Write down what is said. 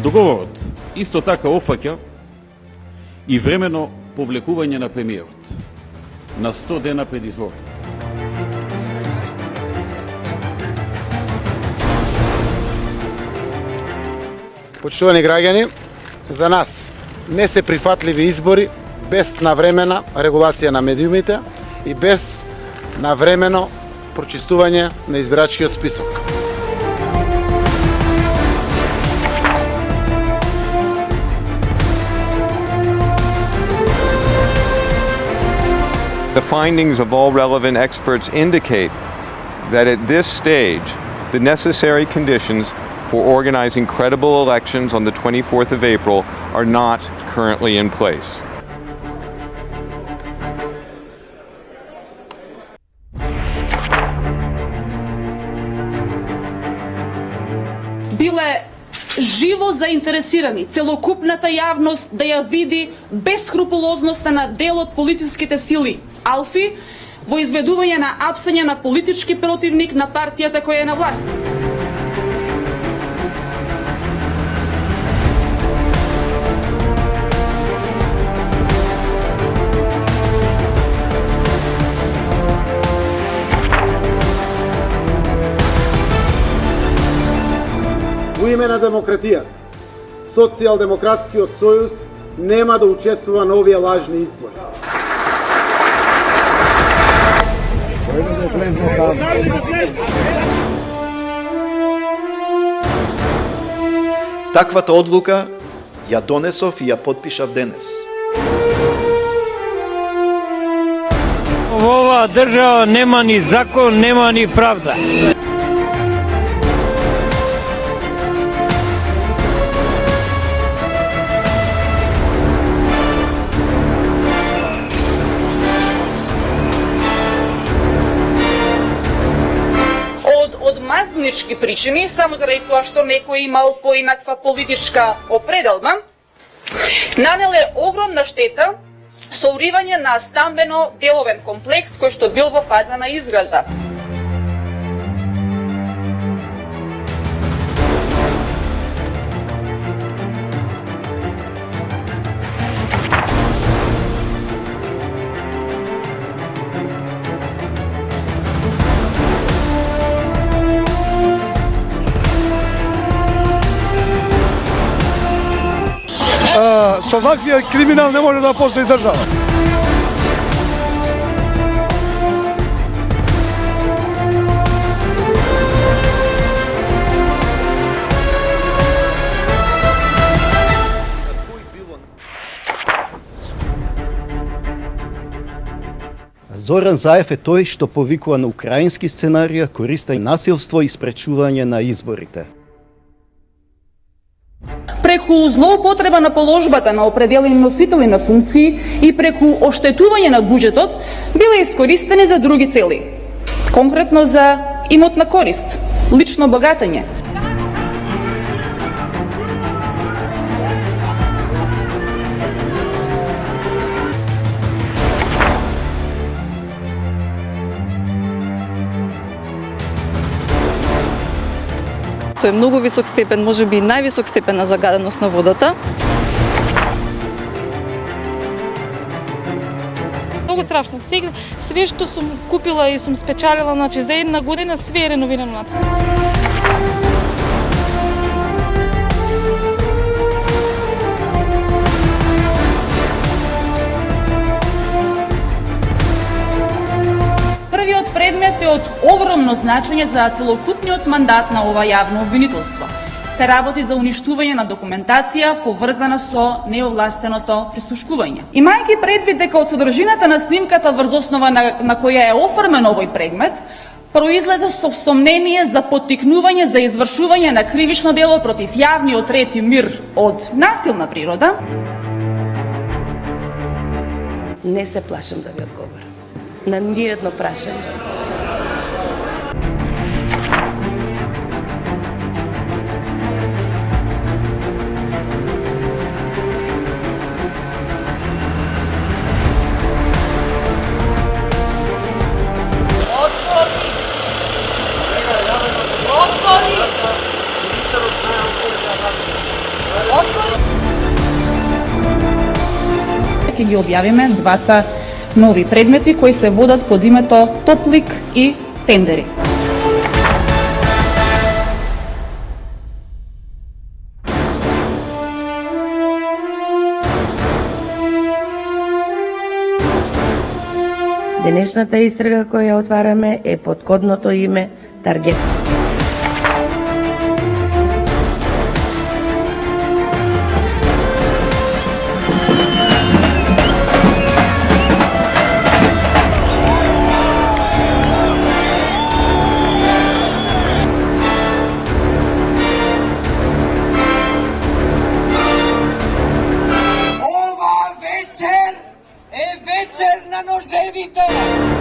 Договорот исто така опфаќа и временно повлекување на премиерот на 100 дена пред избор. Почитувани граѓани, за нас не се прифатливи избори без навремена регулација на медиумите и без навремено прочистување на избирачкиот список. The findings of all relevant experts indicate that at this stage, the necessary conditions for organizing credible elections on the 24th of April are not currently in place. Биле живо заинтересирани целокупната јавност да ја види бескрупулозноста на дел од политичките сили Алфи во изведување на апсање на политички противник на партијата која е на власт. Во име на демократијата, Социјалдемократскиот сојуз нема да учествува на овие лажни избори. Таквата одлука ја донесов и ја потпишав денес. Во оваа држава нема ни закон, нема ни правда. Мазнички причини, само заради тоа што некој имал поинаква политичка определба, нанеле огромна штета со уривање на стамбено деловен комплекс кој што бил во фаза на изградба. Со ваквиот криминал не може да постои држава. Зоран Заев е тој што повикува на украински сценарија, користење насилство и спречување на изборите. Преку злоупотреба на положбата на определени носители на функции и преку оштетување на буџетот биле искористени за други цели. Конкретно за имотна корист, лично богатење. Тој е многу висок степен, можеби и највисок степен на загаденост на водата. Многу страшно. Све што сум купила и сум спечалила, значи за една година све е реновирано натаму. Првиот предмет е од огромно значење за целокупниот мандат на ова јавно обвинителство. Се работи за уништување на документација поврзана со неовластеното прислушкување. Имајќи предвид дека од содржината на снимката врз основа на која е оформен овој предмет, произлезе со сомнение за поттикнување за извршување на кривично дело против јавниот ред и мир од насилна природа. Не се плашам да ви одговорам на ниедно прашање. ќе ги објавиме двата нови предмети кои се водат под името Топлик и Тендери. Денешната истрага која отвараме е под кодното име Таргет. Ова вечер е вечер на ножевите!